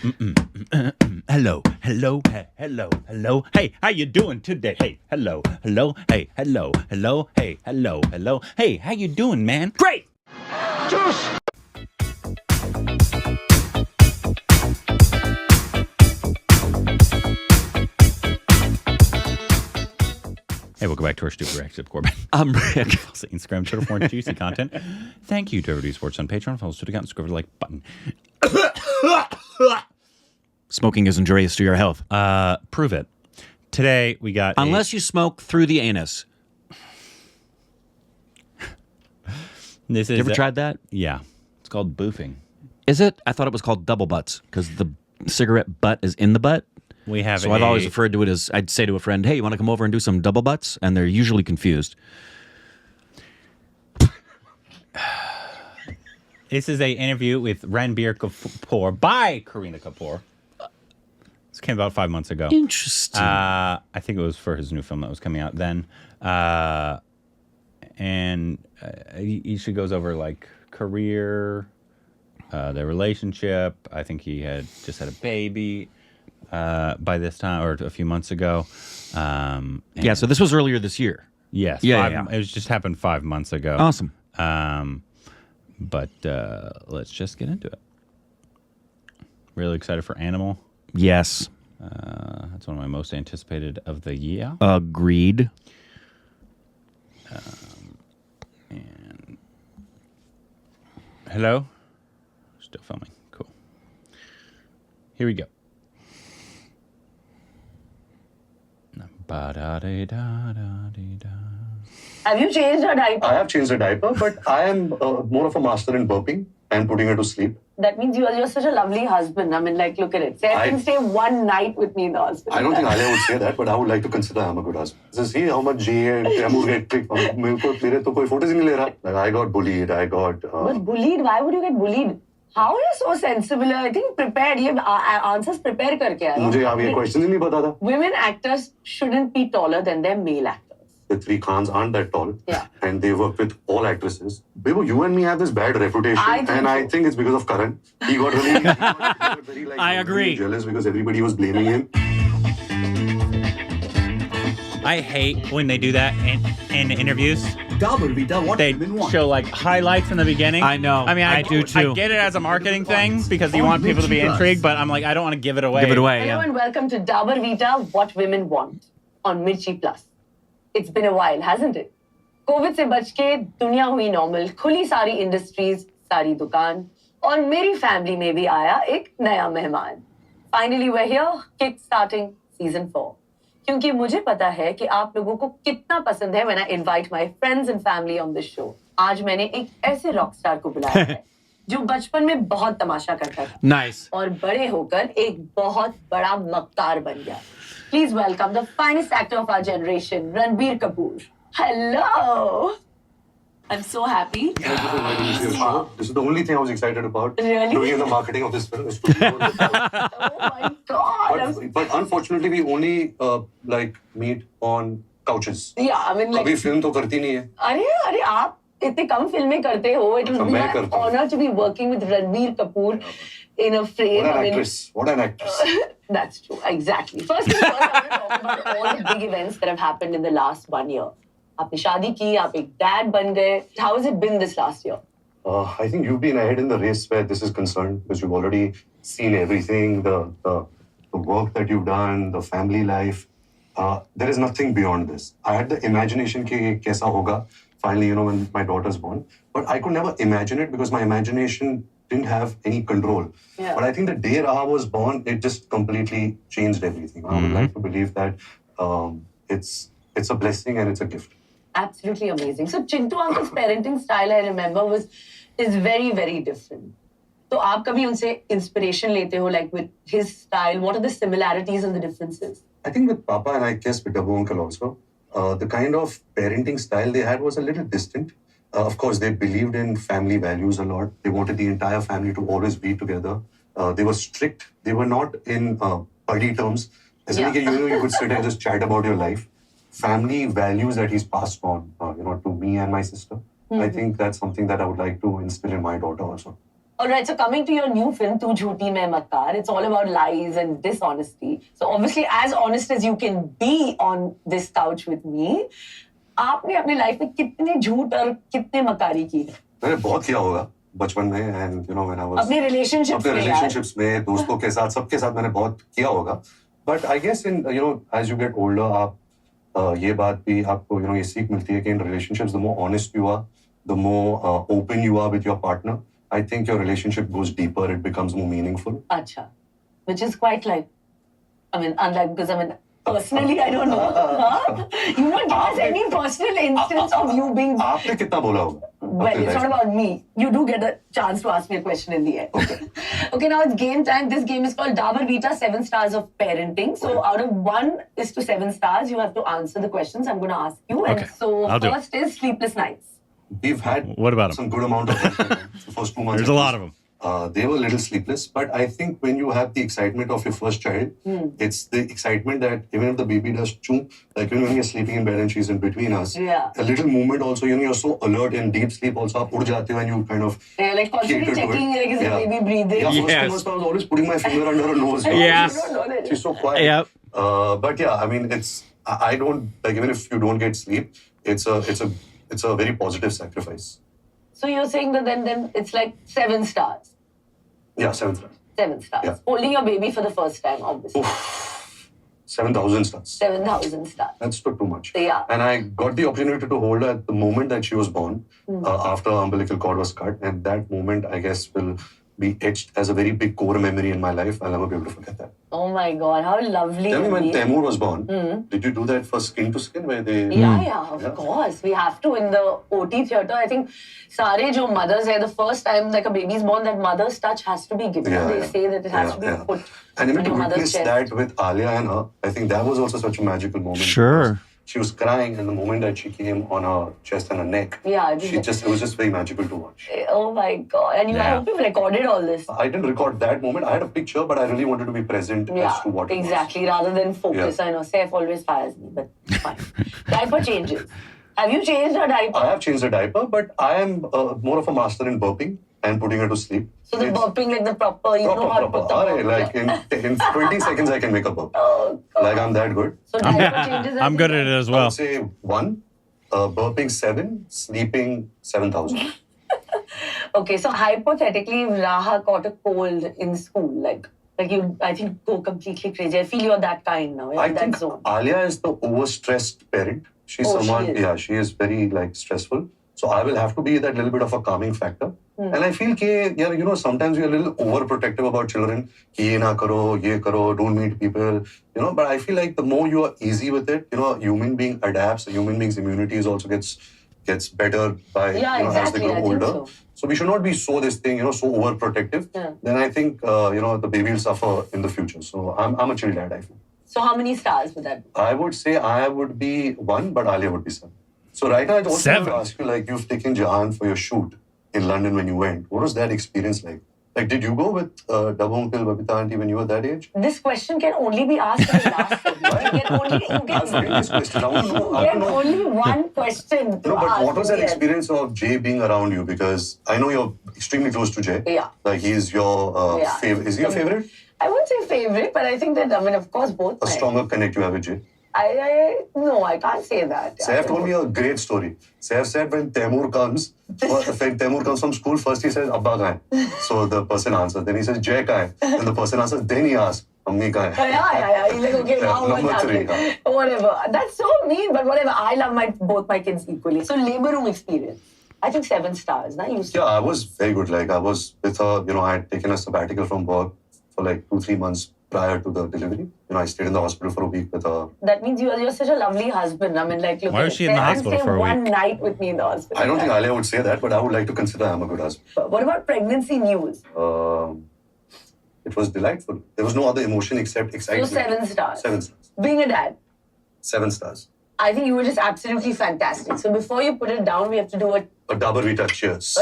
Hello, hello, hey, hello, hello. Hey, how you doing today? Hey, hello, hello, hey, hello, hello, hey, hello, hello. Hey, how you doing, man? Great! Juice! Hey, welcome back to our Stupid Reactions of Corbin. I'm Rick. Instagram, Twitter for more juicy content. Thank you to everybody who supports on Patreon. Follow us to the account and scroll over the like button. Smoking is injurious to your health. Prove it. Today we got Unless you smoke through the anus. This is you ever tried that? Yeah. It's called boofing. Is it? I thought it was called double butts because the cigarette butt is in the butt. We have so I've always referred to it as, I'd say to a friend, hey, you want to come over and do some double butts? And they're usually confused. This is an interview with Ranbir Kapoor by Kareena Kapoor. This came about 5 months ago. Interesting. I think it was for his new film that was coming out then. He goes over like career, their relationship. I think he had just had a baby by this time or a few months ago. Yeah, so this was earlier this year. Yes. Yeah. It was just happened 5 months ago. Awesome. But let's just get into it. Really excited for Animal. Yes. That's one of my most anticipated of the year. Agreed. And hello? Still filming. Cool. Here we go. Have you changed your diaper? I have changed the diaper, but I am more of a master in burping and putting her to sleep. That means you're such a lovely husband. I mean, like, look at it. Say, I can stay one night with me in the hospital. I don't think Alia would say that, but I would like to consider I'm a good husband. Just see how much G and Taimur get clicked. मेरे तो कोई photos ही नहीं ले रहा. Like, I got bullied. But bullied? Why would you get bullied? How are you so sensible? I think prepared. ये answers prepare करके आया. मुझे अब ये question ही नहीं पता था. Women actors shouldn't be taller than their male actors. The three Khans aren't that tall. Yeah. And they work with all actresses. Bibu, you and me have this bad reputation. I think it's because of Karan. He got very I agree. Jealous because everybody was blaming him. I hate when they do that in interviews. They show like highlights in the beginning. I know. I mean, I do too. I get it as a marketing thing because you want people to be intrigued, but I'm like, I don't want to give it away. Give it away, Hello and welcome to Dabur Vita, What Women Want on Mirchi Plus. It's been a while, hasn't it? COVID से बच के दुनिया हुई normal, खुली सारी industries, सारी दुकान, और मेरी फैमिली में भी आया एक नया मेहमान. Finally we're here, kick starting season 4. क्योंकि मुझे पता है कि आप लोगों को कितना पसंद है when I invite my friends and family on this show. आज मैंने एक ऐसे रॉक स्टार को बुलाया है जो बचपन में बहुत तमाशा करता था. Nice. और बड़े होकर एक बहुत बड़ा मक्कार बन गया. Please welcome the finest actor of our generation, Ranbir Kapoor. Hello. I'm so happy. Thank you for inviting me to your show. This is the only thing I was excited about. Really? Doing the marketing of this film. Oh my God. But unfortunately, we only meet on couches. Yeah, I mean like. अभी film तो करती नहीं है. अरे आप इतने कम फिल्में करते हो. It would be my honor to be working with Ranbir Kapoor in a frame. What an actress. What an actress. That's true. Exactly. First thing first, I want to talk about all the big events that have happened in the last 1 year. आपने शादी की, आप एक dad बन गए. How has it been this last year? I think you've been ahead in the race where this is concerned because you've already seen everything, the work that you've done, the family life. There is nothing beyond this. I had the imagination कि कैसा होगा. Finally, when my daughter's born. But I could never imagine it because my imagination didn't have any control. Yeah. But I think the day Raha was born, it just completely changed everything. I would like to believe that it's a blessing and it's a gift. Absolutely amazing. So Chintu uncle's parenting style, I remember, is very, very different. So आप कभी उनसे inspiration लेते हो, like with his style? What are the similarities and the differences? I think with Papa and I guess with Dabu uncle also, the kind of parenting style they had was a little distant. Of course, they believed in family values a lot. They wanted the entire family to always be together. They were strict. They were not in buddy terms. You could sit and just chat about your life. Family values that he's passed on, to me and my sister. I think that's something that I would like to instill in my daughter also. All right, so coming to your new film, Tu Jhooti Main Makar, it's all about lies and dishonesty. So obviously, as honest as you can be on this couch with me, आपने अपनी life में कितने झूठ और कितने मकारी की है? मैंने बहुत किया होगा बचपन में and you know when I was अपने relationships में दोस्तों के साथ सबके साथ मैंने बहुत किया होगा. But I guess in you know as you get older आप ये बात भी आपको you know ये सीख मिलती है कि in relationships the more honest you are, the more open you are with your partner, I think your relationship goes deeper, it becomes more meaningful. अच्छा, which is quite like, I mean, unlike because I mean, personally I don't know. Huh? You not give us any personal instance of you being. आपने कितना बोला होगा? Well, it's not about me. You do get a chance to ask me a question in the end. Okay. Okay, now it's game time. This game is called Dabur Vita 7 Stars of Parenting. So out of 1 is to 7 stars, you have to answer the questions I'm going to ask you. Okay, And so I'll do it. first is sleepless nights. We've had What about 'em? some good amount of them the first 2 months. There's a lot of them. They were a little sleepless, but I think when you have the excitement of your first child, it's the excitement that even if the baby does choo, like when you're sleeping in bed and she's in between us, Yeah. a little movement also, you know, you're so alert in deep sleep also, aap ud jate ho and you kind of Yeah, like constantly cater to it. checking, like, is the Yeah. baby breathing? Yeah, first Yes. thing was I was always putting my finger under her nose. Yeah. You don't know that. She's so quiet. Yep. But yeah, I mean, I don't, like even if you don't get sleep, it's a very positive sacrifice. So you're saying that then it's like 7 stars. Yeah, 7 stars. 7 stars. Yeah. Holding your baby for the first time, obviously. 7,000 stars. 7,000 stars. That's too much. Yeah. And I got the opportunity to hold her at the moment that she was born, after her umbilical cord was cut. And that moment, I guess, will be etched as a very big core memory in my life. I'll never be able to forget that. Oh my God, how lovely. Tell me, when Ranbir. Taimur was born, did you do that for skin to skin where they... Yeah, of Yeah. course. We have to in the OT theatre. I think sare jo mothers hai, the first time like a baby's born, that mother's touch has to be given. Yeah, They yeah. say that it has to be put And even on to your mother's witness chest. that with Alia and her, I think that was also such a magical moment. Sure. because She was crying, and the moment that she came on her chest and her neck, Yeah, it it was just very magical to watch. Oh my God. And I Yeah. hope you've recorded all this. I didn't record that moment. I had a picture, but I really wanted to be present Yeah, as to what it was. exactly. Rather than focus. Yeah. I know Saif always fires me, but fine. Diaper changes. Have you changed her diaper? I have changed the diaper, but I am more of a master in burping and putting her to sleep. So the It's burping, like the proper, you know how to put the Alright, burp. like in 20 seconds, I can make a burp. Oh, God. Like I'm that good. So diaper changes. I'm good at it as I well. would say 1, burping 7, sleeping 7,000. Okay, so hypothetically, if Raha caught a cold in school, like you, I think, go completely crazy. I feel you're that kind now. You're I in that think zone. Alia is the overstressed parent. She's Oh, she someone, is. yeah, she is very like stressful. So I will have to be that little bit of a calming factor. And I feel that, yeah, you know, sometimes we're a little overprotective about children. Ki ye na karo, ye karo, don't meet people, you know. But I feel like the more you are easy with it, you know, a human being adapts. A human being's immunity is also gets better by Yeah, you know, as they exactly. grow I think older. so. We should not be so so overprotective. Yeah. Then I think you know, the baby will suffer in the future. So I'm a chill dad, I feel. So how many stars would that be? I would say I would be 1, but Alia would be 7. So right now, I also want 7? to ask you, like, you've taken Jahan for your shoot in London when you went. What was that experience like? Like, did you go with Dabbu Uncle, Babita Auntie when you were that age? This question can only be asked in the last segment. You I've framed this question. I want to know. I get want to know. only one question to No, but ask. what was that in the end. experience of Jay being around you? Because I know you're extremely close to Jay. Yeah. Like, he's your Yeah. favorite. Is he your favorite? I wouldn't say favorite, but I think that, I mean, of course, both. A stronger connect you have with Jay? No, I can't say that. Saif told me a great story. Saif said when Taimur comes from school, first he says, Abba kahan hai? So the person answers. Then he says, Jay kahan hai? Then the person answers. Then he asks, Ammi kahan hai? Yeah. He's like, okay, Yeah, now what's number 3, happening? Whatever. That's so mean, but whatever. I love both my kids equally. So labor room experience. I think 7 stars. Na? Yeah, I was very good. Like, I was with her, you know, I had taken a sabbatical from work for like 2-3 months prior to the delivery. You know, I stayed in the hospital for a week with her. That means you're such a lovely husband. I mean, like, look. Why was she in the hospital for a one week? night with me in the hospital. I don't think Alia would say that, but I would like to consider I'm a good husband. What about pregnancy news? It was delightful. There was no other emotion except So excitement. 7 stars. 7 stars. Being a dad. 7 stars. I think you were just absolutely fantastic. So before you put it down, we have to do a Dabur Vita, cheers.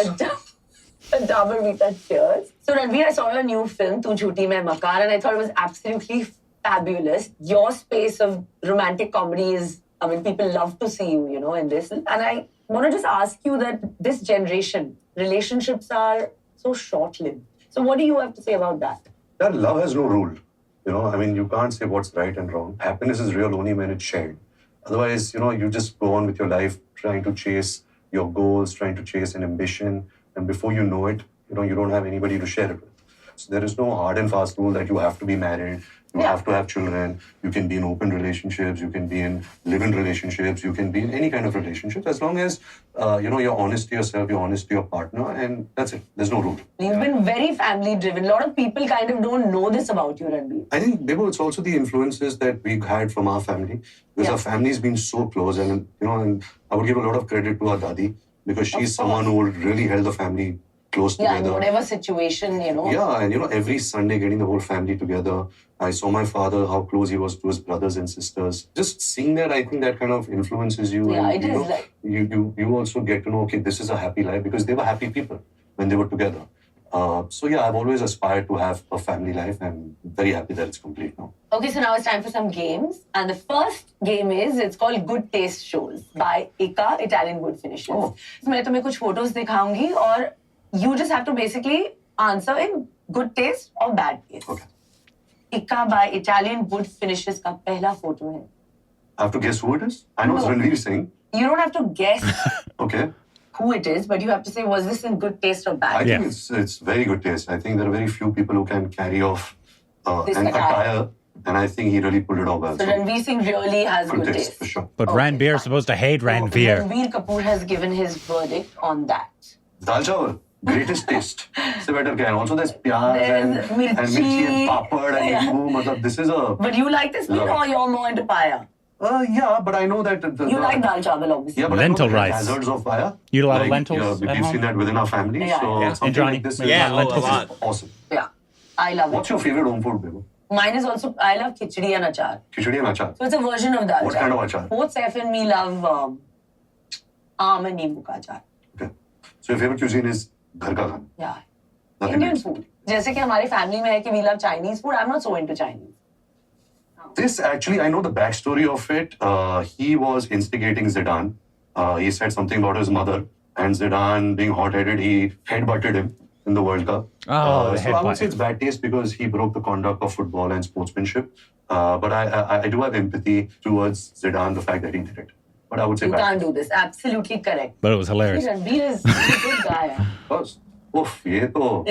Dabur Vita cheers. So Ranbir, I saw your new film, Tu Jhooti Main Makar, and I thought it was absolutely fabulous. Your space of romantic comedy is, I mean, people love to see you, in this. And I want to just ask you that this generation, relationships are so short-lived. So what do you have to say about that? That love has no rule. I mean, you can't say what's right and wrong. Happiness is real only when it's shared. Otherwise, you just go on with your life trying to chase your goals, trying to chase an ambition. And before you know it, you don't have anybody to share it with. So there is no hard and fast rule that you have to be married, you have to have children, you can be in open relationships, you can be in live-in relationships, you can be in any kind of relationship, as long as, you're honest to yourself, you're honest to your partner, and that's it. There's no rule. You've been very family-driven. A lot of people kind of don't know this about you, Ranbir. I think, Bebo, it's also the influences that we had from our family, because our family's been so close, and, and I would give a lot of credit to our Dadi, because she's someone who really held the family close together. In whatever situation, Yeah, and every Sunday getting the whole family together. I saw my father, how close he was to his brothers and sisters. Just seeing that, I think that kind of influences you. Yeah, and, it is like... You also get to know, okay, this is a happy life, because they were happy people when they were together. So yeah, I've always aspired to have a family life, and very happy that it's complete now. Okay, so now it's time for some games. And the first game it's called Good Taste Shows by Ika, Italian Good Finishes. Oh. So मैं तुम्हें कुछ photos दिखाऊंगी और you just have to basically answer in good taste or bad taste. Okay. Ika by Italian Good Finishes का पहला photo है. I have to guess who it is? I know it's Ranveer Singh. You don't have to guess Okay. who it is, but you have to say, was this in good taste or bad? I think it's very good taste. I think there are very few people who can carry off This an attire. attire, and I think he really pulled it off well. So Ranveer Singh really has good taste. for sure. But Okay, Ranbir is fine. supposed to hate Ranbir. Ranbir Kapoor has given his verdict on that. Dal chawal, greatest taste. Se better can. Also there's pyaz and There's mirchi and mirchi. papad and Yeah. nimbu. Matlab, this is a... But you like this meal Love it. or you're more into paya? Yeah, but I know that... You like dal chawal, obviously. Yeah, but Lentil I know rice. hazards of fire. You eat a lot of lentils Yeah, at we've home? seen that within our family. Yeah, so yeah. something And Johnny? like this Yeah, is, a this lot. is awesome. Yeah, I love What's it. your favorite home food, Bebo? Mine is also, I love khichdi and achar. Khichdi and achar. So it's a version of dal What chawal. kind of achar? Both Saif and me love aam and neembu ka achar. Okay. So your favorite cuisine is ghar ka khana. Yeah. Nothing Indian else. food. जैसे कि हमारे family में है कि we love Chinese food, I'm not so into Chinese. This actually, I know the backstory of it. He was instigating Zidane. He said something about his mother, and Zidane, being hot-headed, he headbutted him in the World Cup. Oh, the so I would headbutt. say it's bad taste because he broke the conduct of football and sportsmanship. But I do have empathy towards Zidane, the fact that he did it. But I would say You bad can't taste. do this. Absolutely correct. But it was hilarious. Ranbir is a good guy. Bas. Oof, ये तो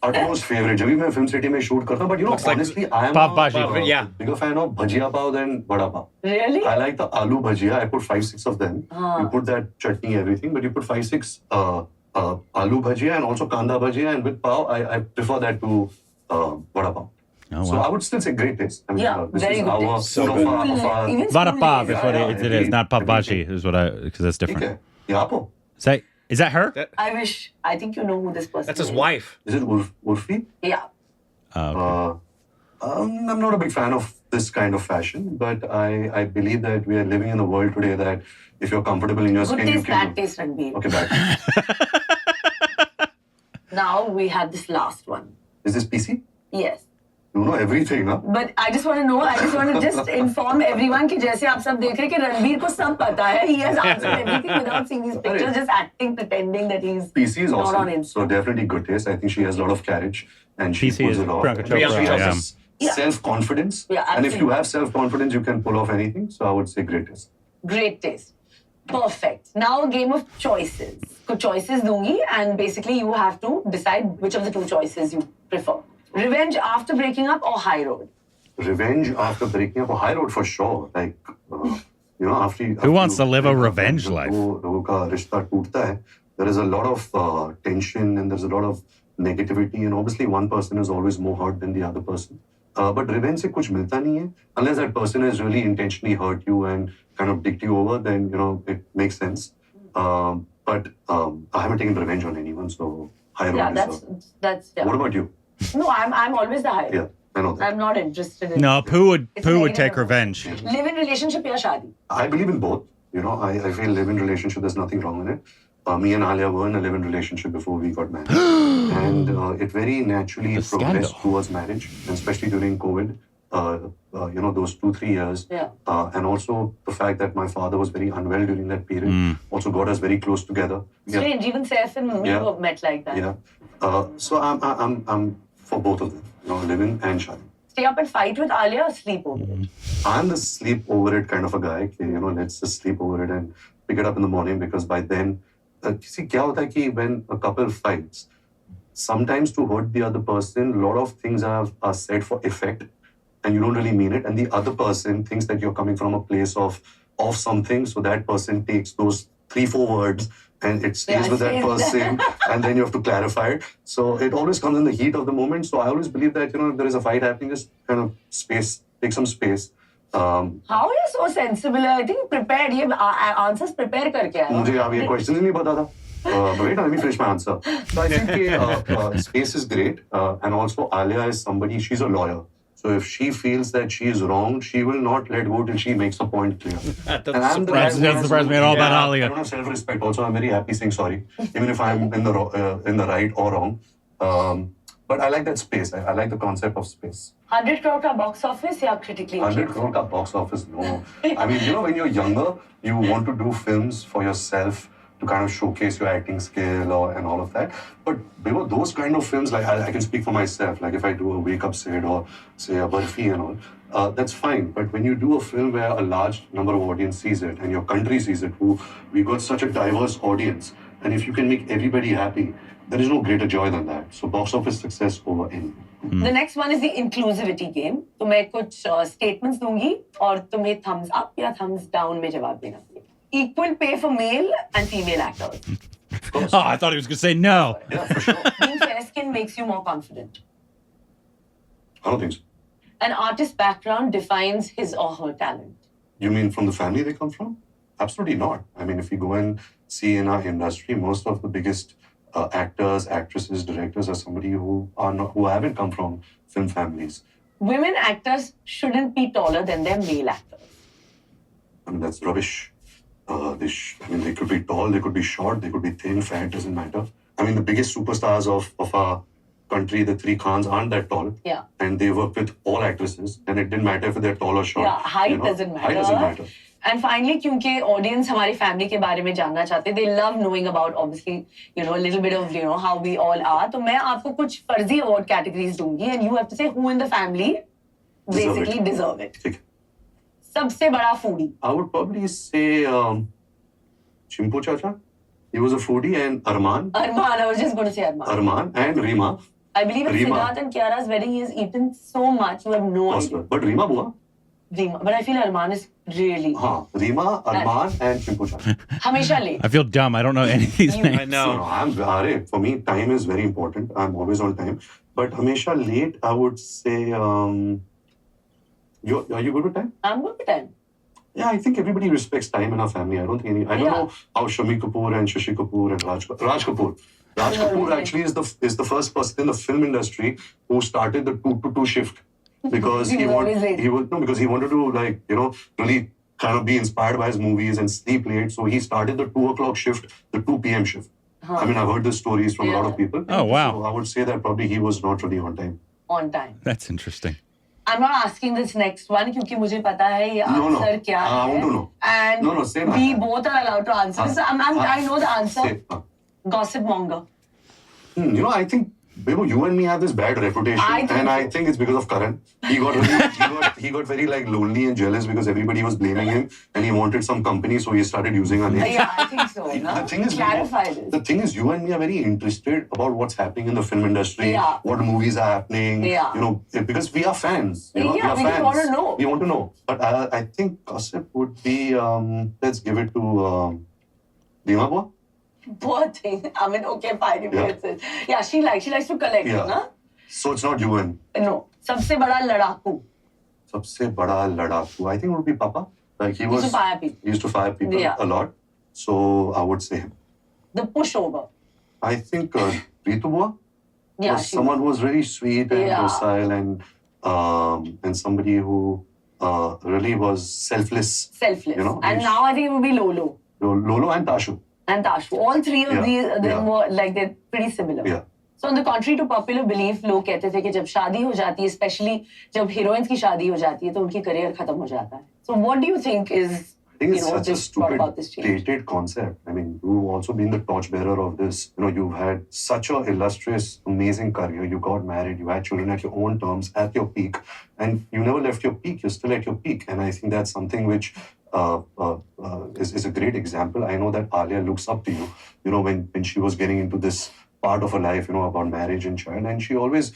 utmost favorite. जब भी मैं film city में shoot करता हूँ, but Looks like honestly, I am Paparazzi. a Yeah. bigger fan of bhajia pav than vada pav. Really? I like the aloo bhajia. I put 5-6 of them. You put that chutney, everything, but you put 5-6 aloo bhajia and also kanda bhajia, and with pav, I prefer that to vada pav. Oh, So wow. I would still say great taste. I mean, Yeah, this very is good our taste. food of our Even Vada school pav days. is what Yeah, it yeah, is, not paparazzi, everything. is what because that's ठीक different. है. ये आप हो? Is that her? I wish. I think you know who this person That's his is. wife. Is it Urfi? Yeah. Oh, okay. I'm not a big fan of this kind of fashion, but I believe that we are living in a world today that if you're comfortable in your Good skin, you taste, can bad taste, Ranbir. Okay, bad taste. Now we have this last one. Is this PC? Yes. You know everything, huh? But I just want to know, I just want to just inform everyone कि जैसे आप सब देख रहे हैं कि रणबीर को सब पता है. He has answered everything without seeing these pictures, just acting, pretending that he's PC is not on awesome. Insta. So definitely good taste. I think she has a lot of carriage and she PC pulls is it off. Priyanka And Chopra, she has yeah. this Yeah. self-confidence. Yeah, and if you absolutely. have self-confidence, you can pull off anything. So I would say great taste. Great taste. Perfect. Now a game of choices. कुछ choices दूंगी and basically you have to decide which of the two choices you prefer. Revenge after breaking up or high road? Revenge after breaking up, a high road for sure. Like, after Who wants you to live a break up, revenge जब life? वो लोगों का रिश्ता टूटता है, there is a lot of tension and there's a lot of negativity, and obviously one person is always more hurt than the other person. But revenge से कुछ मिलता नहीं है. Unless that person has really intentionally hurt you and kind of dicked you over, then it makes sense. But I haven't taken revenge on anyone, so high road Yeah, is that's yeah. What about you? No, I'm always the high road. Yeah, I know that. I'm not interested in No, Pooh would It's take negative revenge. live-in relationship या शादी. I believe in both. I feel live-in relationship, there's nothing wrong in it. Me and Alia were in a live-in relationship before we got married. And it very naturally The progressed scandal. towards marriage, and especially during COVID. those 2-3 years. Yeah. And also the fact that my father was very unwell during that period also got us very close together. Strange, even Saif and Mummy were met like that. Yeah. So I'm for both of them, live-in and shadi. Stay up and fight with Alia or sleep over it? I'm the sleep over it kind of a guy. Let's just sleep over it and pick it up in the morning, because by then, see, kya hota hai ki when a couple fights, sometimes to hurt the other person, a lot of things are said for effect, and you don't really mean it, and the other person thinks that you're coming from a place of something, so that person takes those 3-4 words and it stays with that person, and then you have to clarify it. So it always comes in the heat of the moment. So I always believe that, if there is a fight happening, just kind of take some space. How are you so sensible? I think prepared. ये answers prepare करके आया. मुझे अब ये question ही नहीं पता था. Wait, let me finish my answer. So I think space is great, and also Alia is somebody. She's a lawyer. So if she feels that she is wrong, she will not let go till she makes a point clear. That doesn't surprise me at all about Alia. I don't have self-respect. Also, I'm very happy saying sorry, even if I'm in the right or wrong. But I like that space. I like the concept of space. 100 crore ka box office या critically 100 crore ka box office, no. I mean, when you're younger, you want to do films for yourself to kind of showcase your acting skill and all of that. But those kind of films, like I can speak for myself, like if I do a wake-up set or say a Barfi and all, that's fine. But when you do a film where a large number of audience sees it and your country sees it, we got such a diverse audience, and if you can make everybody happy, there is no greater joy than that. So box office success over anything. The next one is the Inclusivity Game. तो मैं कुछ statements दूंगी और तुम्हें thumbs up या thumbs down में जवाब देना पड़ेगा. Equal pay for male and female actors. Oh, I thought he was going to say no. Yeah, for sure. Being fair skin makes you more confident. I don't think so. An artist's background defines his or her talent. You mean from the family they come from? Absolutely not. I mean, if you go and see in our industry, most of the biggest actors, actresses, directors are somebody who haven't come from film families. Women actors shouldn't be taller than their male actors. I mean, that's rubbish. They could be tall, they could be short, they could be thin, fat, doesn't matter. I mean, the biggest superstars of our country, the 3 Khans, aren't that tall. Yeah. And they work with all actresses, and it didn't matter if they're tall or short. Yeah, height doesn't matter. Height doesn't matter. And finally, क्योंकि audience हमारी family के बारे में जानना चाहते, they love knowing about obviously, a little bit of, how we all are. तो मैं आपको कुछ फर्जी award categories दूंगी, and you have to say who in the family basically deserve it. ठीक है. सबसे बड़ा foodie. I would probably say Chimpu Chacha. He was a foodie, and Arman. I was just going to say Arman. Arman and Rima. I believe at Rima. Siddharth and Kiara's wedding, he has eaten so much, you have no idea. But Rima Bua. Rima. But I feel Arman is really... Rima, Arman and Chimpu Chacha. Hamisha late. I feel dumb. I don't know any of these names. I know. No, for me, time is very important. I'm always on time. But Hamisha late, I would say... Are you good with time? I'm good with time. Yeah, I think everybody respects time in our family. I don't know how Shami Kapoor and Shashi Kapoor and Raj Kapoor. Raj Kapoor actually is the first person in the film industry who started the 2-2 shift because he wanted to really kind of be inspired by his movies and sleep late. So he started the 2 o'clock shift, the 2 p.m. shift. I mean, I've heard the stories from a lot of people. Oh, wow. So I would say that probably he was not really on time. On time. That's interesting. I'm not asking this next one क्योंकि मुझे पता है ये answer क्या है. I want to know. And say we both are allowed to answer. So I know the answer. Gossip monger. I think you and me have this bad reputation, I think it's because of Karan. He got very lonely and jealous because everybody was blaming him, and he wanted some company, so he started using our name. Yeah, I think so. The thing is, you and me are very interested about what's happening in the film industry, what movies are happening. Because we are fans. We want to know. We want to know. But I think gossip would be. Let's give it to Dima Bua. Poor thing. I mean, okay, fine. Yeah, she likes to collect, na? So it's not you and... No. सबसे बड़ा लड़ाकू. सबसे बड़ा लड़ाकू. I think it would be Papa. He used to fire people a lot. So I would say him. The pushover. I think Ritu Bua was someone who was very sweet and docile and somebody who really was selfless. And now I think it would be Lolo. Lolo and Tashu. And Tashu. All 3 of them were they're pretty similar. Yeah. So on the contrary to popular belief, लोग कहते थे कि जब शादी हो जाती है, especially जब heroines की शादी हो जाती है, तो उनकी career खत्म हो जाता है. So what do you think is, I think it's such a this brought about this stupid, change? dated concept. I mean, you've also been the torchbearer of this. You've had such an illustrious, amazing career. You got married, you had children at your own terms, at your peak, and you never left your peak. You're still at your peak, and I think that's something which is a great example. I know that Alia looks up to you. When she was getting into this part of her life, about marriage and child. And she always,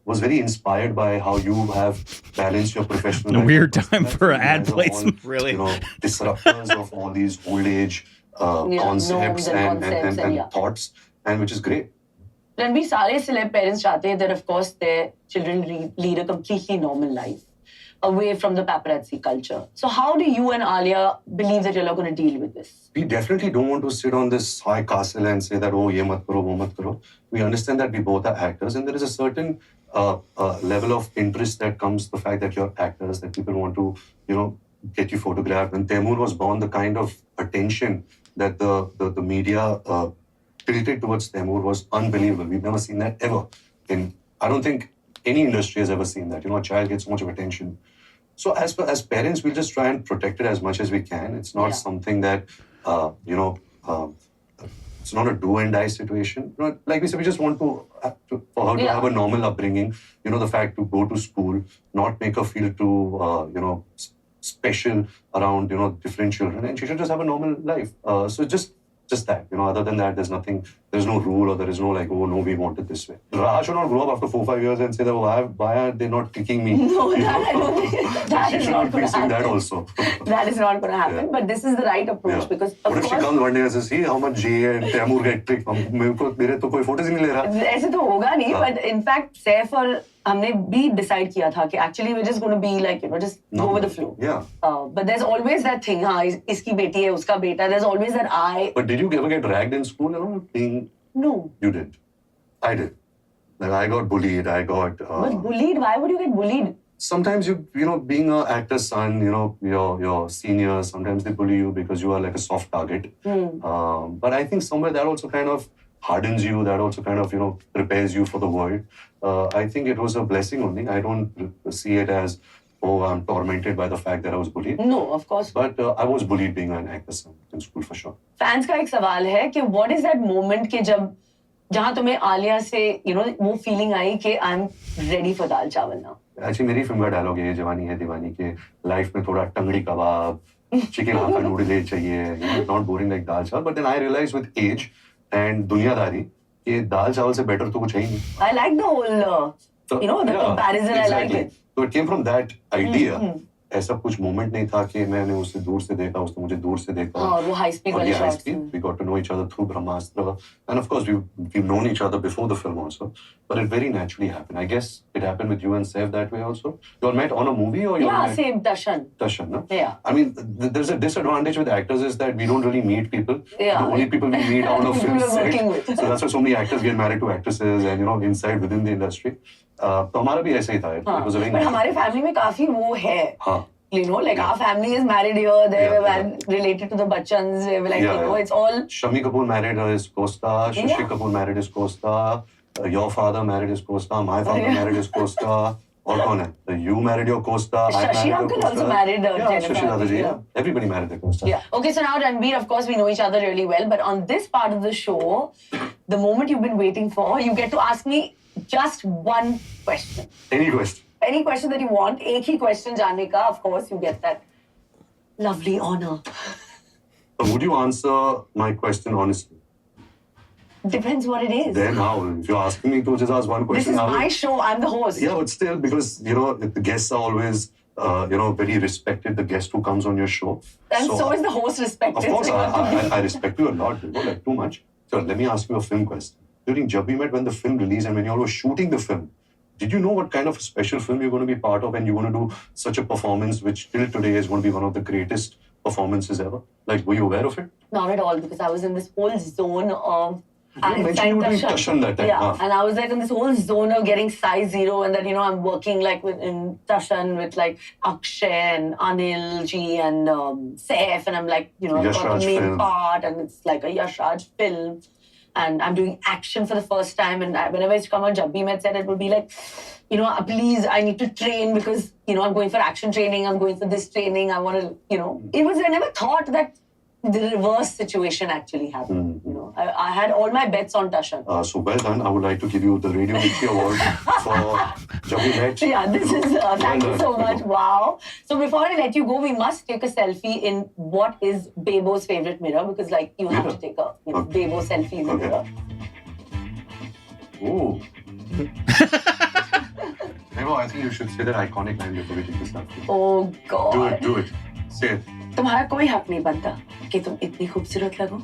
was very inspired by how you have balanced your professional life. Weird time for an ad placement, really. Disruptors of all these old age concepts and thoughts, and which is great. Ranbir, सारे celeb parents चाहते हैं that of course their children lead a completely normal life, away from the paparazzi culture. So how do you and Alia believe that you're not going to deal with this? We definitely don't want to sit on this high castle and say that, oh, ye mat karo, wo mat karo. We understand that we both are actors, and there is a certain level of interest that comes the fact that you're actors, that people want to, get you photographed. When Taimur was born, the kind of attention that the media tilted towards Taimur was unbelievable. We've never seen that ever. I don't think any industry has ever seen that. A child gets so much of attention. So as parents, we'll just try and protect it as much as we can. It's not something that, it's not a do and die situation. Like we said, we just want for her to have a normal upbringing. The fact to go to school, not make her feel too, special around, different children. And she should just have a normal life. So just that, other than that, there's no rule, or there is no like, oh no, we want it this way. Raha should not grow up after 4-5 years and say that, why are they not kicking me? No, that I don't think that she is should not not be going to saying that happen. also. That is not going to happen, but this is the right approach because of what if she comes one day and says, see how much Jay and Taimur get clicked? मेरे तो कोई photos ही नहीं ले रहा. ऐसे तो होगा नहीं, but in fact, Saif और हमने भी decide किया था कि actually we're just going to be like, just go with the flow. Yeah. But there's always that thing, इसकी बेटी है, उसका बेटा. There's always that I. But did you ever get dragged in school? No. You did. I did. Like I got bullied. But bullied? Why would you get bullied? Sometimes being an actor's son, your seniors, sometimes they bully you because you are like a soft target. But I think somewhere that also kind of hardens you, that also kind of, prepares you for the world. I think it was a blessing only. I don't see it as, oh, I'm tormented by the fact that I was bullied. No, of course. But I was bullied being an actor's son in school for sure. Fans का एक सवाल है कि what is that moment कि जहाँ तुम्हें आलिया से, वो feeling आई कि I'm ready for दाल चावल now? Actually, मेरी फिल्म का डायलॉग है, जवानी है दीवानी के लाइफ में थोड़ा टंगड़ी कबाब, चिकन हाका नूडल चाहिए, not boring like दाल चावल. But then I realized with age and दुनियादारी कि दाल चावल से better तो कुछ है ही नहीं. I like the whole, the comparison. Exactly. I like it. So it came from that idea. ऐसा कुछ moment नहीं था कि मैंने उसे दूर से देखा, उसने मुझे दूर से देखा. और वो high speed वाले shots. We got to know each other through Brahmastra, and of course we've known each other before the film also. But it very naturally happened. I guess it happened with you and Saif that way also. You all met on a movie or you all met? Same Darshan. Darshan, no? Yeah. I mean, there's a disadvantage with actors is that we don't really meet people. Yeah. The only people we meet on a film People we're set. working with. So that's why so many actors get married to actresses and inside within the industry. तो हमारा भी ऐसा ही था. It was a very but nice. हमारे family में काफी वो है. हाँ. Our family is married here, they're related to the Bachchans, it's all... Shami Kapoor married his co-star, Shashi Kapoor married his co-star, your father married his co-star, my father married his co-star, और कौन है? You married your co-star, I married your uncle co-star. also married Shashi Jennifer. Dadaji, everybody married their co-star. Yeah. Okay, so now Ranbir, of course, we know each other really well, but on this part of the show, the moment you've been waiting for, you get to ask me just one question. Any question? Any question that you want, एक ही question जानने का, of course, you get that lovely honor. Would you answer my question honestly? Depends what it is. Then how? If you're asking me to just ask one question, this is my show, I'm the host. Yeah, but still, because, the guests are always, very respected, the guest who comes on your show. And so is the host respected. Of course, I respect you a lot, like too much. So let me ask you a film question. During Jab We Met, when the film released and when you all were shooting the film, did you know what kind of a special film you're going to be part of and you're going to do such a performance which till today is going to be one of the greatest performances ever? Like, were you aware of it? Not at all, because I was in this whole zone of... You mentioned you were doing Darshan that time. Yeah, and I was like in this whole zone of getting size 0 and that, I'm working like in Darshan with like Akshay and Anil Ji and Saif and I'm like, I've got the main part and it's like a Yash Raj film. and I'm doing action for the first time. And whenever it's come on Jab Bhi Main said, it would be like, please, I need to train because, I'm going for action training. I'm going for this training. I want to, I never thought that the reverse situation actually happened. I had all my bets on Tashan. So well done. I would like to give you the Radio Mirchi Award for Jab Bhi Met. Yeah, this is, thank you so much. Wow. So before I let you go, we must take a selfie in what is Bebo's favorite mirror, because you have to take a Bebo selfie in the mirror. Oh. Bebo, I think you should say that iconic line before we take the selfie. Oh God. Do it. Say it. तुम्हारा कोई हक नहीं बनता कि तुम इतनी खूबसूरत लगो.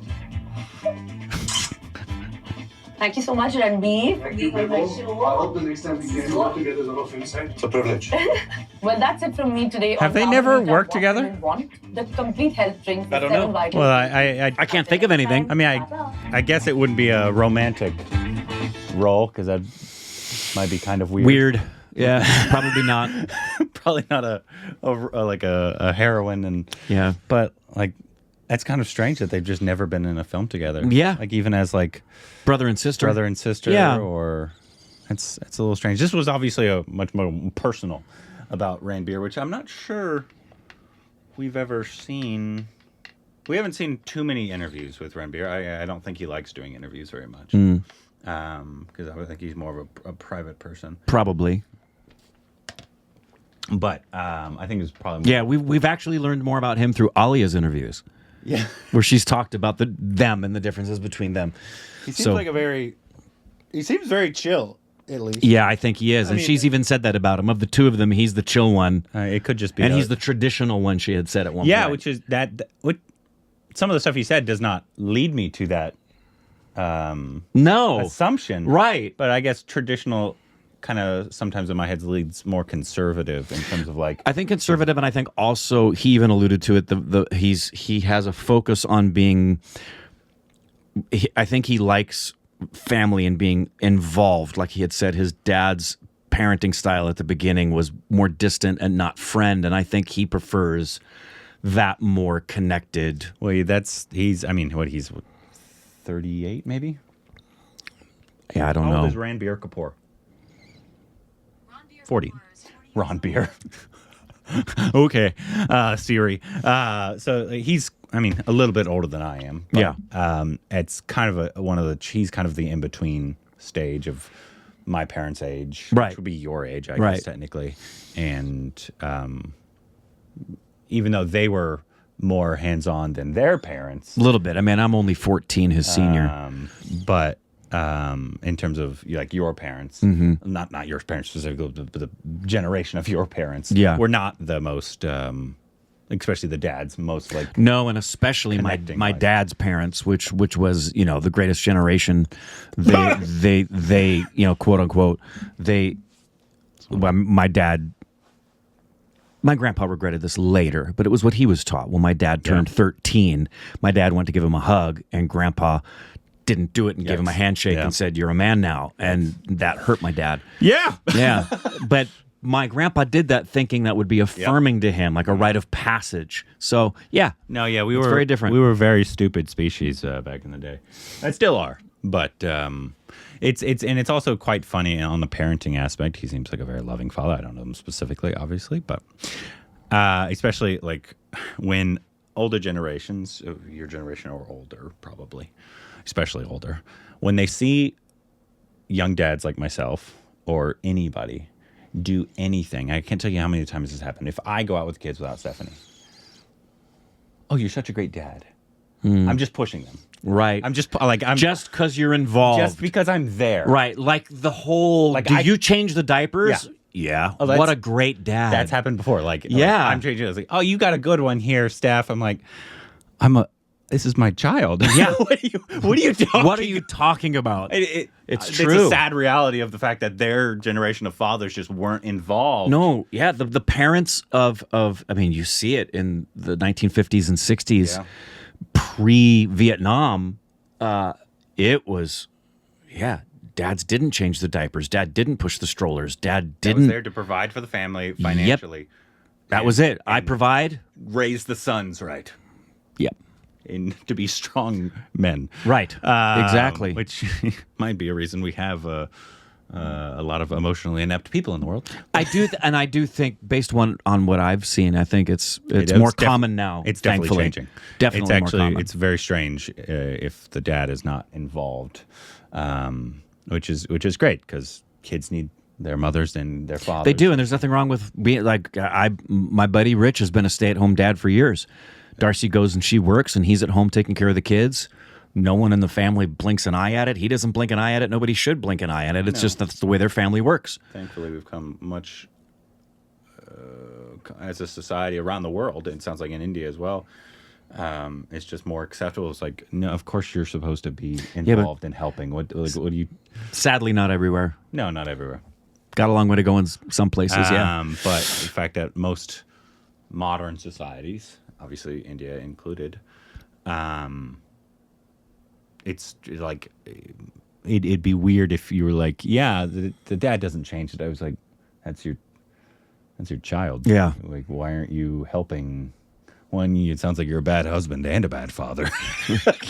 Thank you so much, Ranbir. Thank you, Bebo. I hope the next time we can work together is of insight. It's a privilege. Well, that's it from me today. Have they never worked together? The complete health drink. I don't know. Well, I can't think of anything. I mean, I guess it wouldn't be a romantic role because that might be kind of weird. Weird. Yeah, probably not. Probably not a heroine and Yeah. But that's kind of strange that they've just never been in a film together. Yeah. Even as Brother and sister. Yeah. Or it's a little strange. This was obviously a much more personal about Ranbir, which I'm not sure we've ever seen. We haven't seen too many interviews with Ranbir. I don't think he likes doing interviews very much. Because I would think he's more of a private person. Probably. But I think it's probably more. Yeah, we've actually learned more about him through Alia's interviews. Yeah. Where she's talked about them and the differences between them. He seems he seems very chill, at least. Yeah, I think he is. And she's even said that about him. Of the two of them, he's the chill one. It could just be. And he's the traditional one, she had said at one point. Yeah, which is some of the stuff he said does not lead me to that no assumption. Right. But I guess traditional kind of sometimes in my head leads more conservative in terms of I think conservative, and I think also he even alluded to it. He has a focus on being. I think he likes family and being involved. Like he had said, his dad's parenting style at the beginning was more distant and not friend, and I think he prefers that more connected. Well, he's 38 maybe. Yeah, I don't know. How old is Ranbir Kapoor? 40. Ranbir. Okay, Siri. So he's, a little bit older than I am. But, Yeah. It's kind of he's kind of the in-between stage of my parents' age. Right. Which would be your age, I Right. guess, technically. And even though they were more hands-on than their parents. A little bit. I'm only 14, his senior. But in terms of your parents, not your parents specifically, but the generation of your parents, were not the most, especially the dads, most no, and especially my dad's parents, which was the greatest generation. They quote unquote my grandpa regretted this later, but it was what he was taught. When my dad turned 13, my dad went to give him a hug, and grandpa didn't do it and gave him a handshake and said, "You're a man now." And that hurt my dad. Yeah. Yeah. But my grandpa did that thinking that would be affirming to him, like a rite of passage. So, yeah. No, yeah, we were very different. We were a very stupid species back in the day. And still are. But it's also quite funny on the parenting aspect. He seems like a very loving father. I don't know him specifically, obviously, but especially when older generations, your generation or older, probably, especially older, when they see young dads like myself or anybody do anything, I can't tell you how many times this has happened. If I go out with kids without Stephanie, oh, you're such a great dad. I'm just pushing them. Right. I'm just because you're involved. Just because I'm there. Right. Like the whole, do you change the diapers? Yeah. Oh, what a great dad. That's happened before. Yeah. I'm changing. It's oh, you got a good one here, Steph. I'm like, this is my child. Yeah. What are you talking? What are you talking about? It's true. It's a sad reality of the fact that their generation of fathers just weren't involved. No, yeah, the parents of you see it in the 1950s and 60s, pre-Vietnam. It was, dads didn't change the diapers. Dad didn't push the strollers. Dad didn't. Was there to provide for the family financially. Yep. That was it. I provide. Raise the sons right. Yep. to be strong men. Right. Exactly. Which might be a reason we have a lot of emotionally inept people in the world. I do think, based on what I've seen, I think it's more common now. It's definitely thankfully. changing. Definitely it's more common. It's very strange if the dad is not involved, which is great because kids need their mothers and their fathers. They do, and there's nothing wrong with being like my buddy Rich has been a stay-at-home dad for years. Darcy goes and she works, and he's at home taking care of the kids. No one in the family blinks an eye at it. He doesn't blink an eye at it. Nobody should blink an eye at it. It's just that's the way their family works. Thankfully, we've come much as a society around the world. It sounds like in India as well. It's just more acceptable. It's like, no, of course you're supposed to be involved in helping. What do you? Sadly, not everywhere. No, not everywhere. Got a long way to go in some places. Yeah, but the fact that most modern societies, obviously India included, it's like it'd be weird if you were like, yeah, the dad doesn't change it. I was like, that's your child. Yeah. Like, why aren't you helping? One, it sounds like you're a bad husband and a bad father.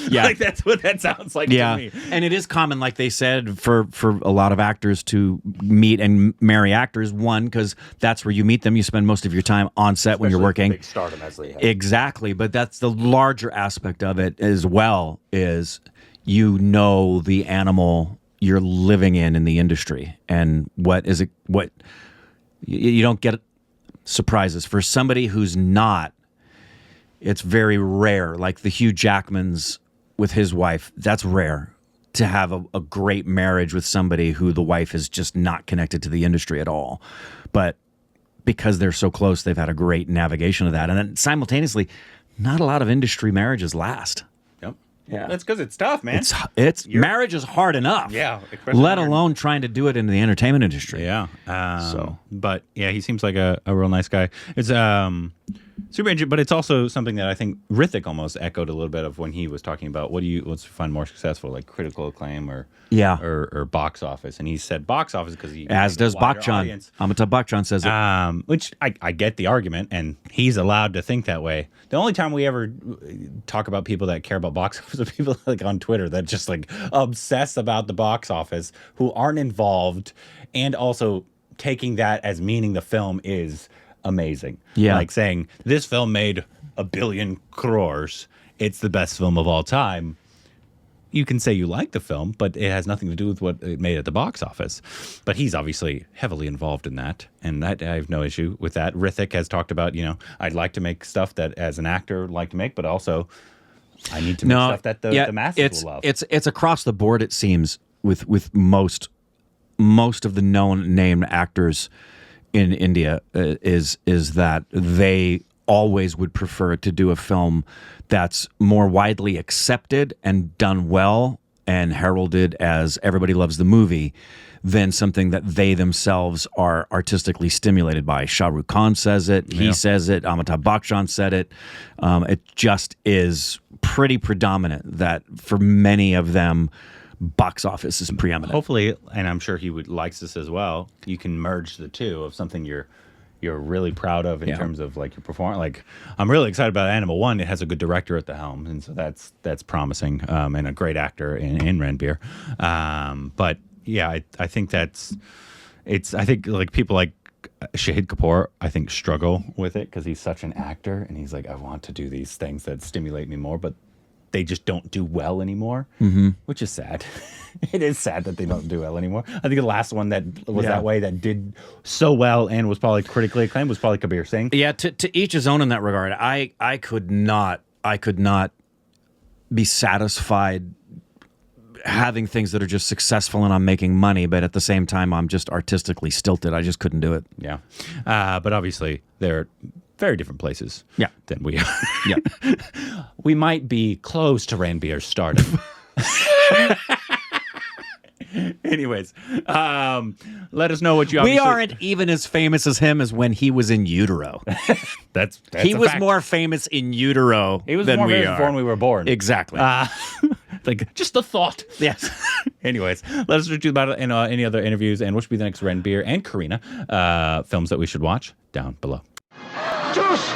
Yeah. Like that's what that sounds like to me. And it is common, like they said, for a lot of actors to meet and marry actors. One, because that's where you meet them. You spend most of your time on set when you're working. Big stardom as they have. Exactly. But that's the larger aspect of it as well, is you know the animal you're living in the industry. And what you don't get surprises. For somebody who's not, it's very rare. Like the Hugh Jackmans with his wife, that's rare to have a great marriage with somebody who the wife is just not connected to the industry at all. But because they're so close, they've had a great navigation of that. And then simultaneously, not a lot of industry marriages last. Yep. Yeah. That's because it's tough, man. It's marriage is hard enough. Yeah. Let alone trying to do it in the entertainment industry. Yeah. But yeah, he seems like a real nice guy. It's super interesting, but it's also something that I think Hrithik almost echoed a little bit of when he was talking about what's you find more successful, like critical acclaim or box office. And he said box office because he as does Bachchan. Amitabh Bachchan says it. Which I get the argument, and he's allowed to think that way. The only time we ever talk about people that care about box office are people like on Twitter that just like obsess about the box office who aren't involved and also taking that as meaning the film is amazing. Yeah. Like saying this film made 1 billion crores. It's the best film of all time. You can say you like the film, but it has nothing to do with what it made at the box office. But he's obviously heavily involved in that, and I have no issue with that. Hrithik has talked about, I'd like to make stuff that as an actor like to make, but also I need to make stuff that the masses will love. It's across the board, it seems, with most of the known named actors in India is that they always would prefer to do a film that's more widely accepted and done well and heralded as everybody loves the movie than something that they themselves are artistically stimulated by. Shah Rukh Khan says it. He says it. Amitabh Bachchan said it. It just is pretty predominant that for many of them, box office is preeminent. Hopefully, and I'm sure he likes this as well, you can merge the two of something you're really proud of in terms of like your performance. Like I'm really excited about Animal One. It has a good director at the helm, and so that's promising, and a great actor in Ranbir. But yeah, I think I think like people like Shahid Kapoor, I think struggle with it because he's such an actor, and he's like, I want to do these things that stimulate me more, but they just don't do well anymore, which is sad. It is sad that they don't do well anymore. I think the last one that was that way that did so well and was probably critically acclaimed was probably Kabir Singh. Yeah, to each his own in that regard. I could not be satisfied having things that are just successful and I'm making money, but at the same time I'm just artistically stilted. I just couldn't do it. Yeah, but obviously they're very different places than we are. Yeah. We might be close to Ranbir's stardom. Anyways, let us know what you We aren't even as famous as him as when he was in utero. That's he a was fact. more famous in utero than more we famous are. before we were born. Exactly. Like just the thought. Yes. Anyways, let us know about it in any other interviews and what should be the next Ranbir and Kareena films that we should watch down below. Juice!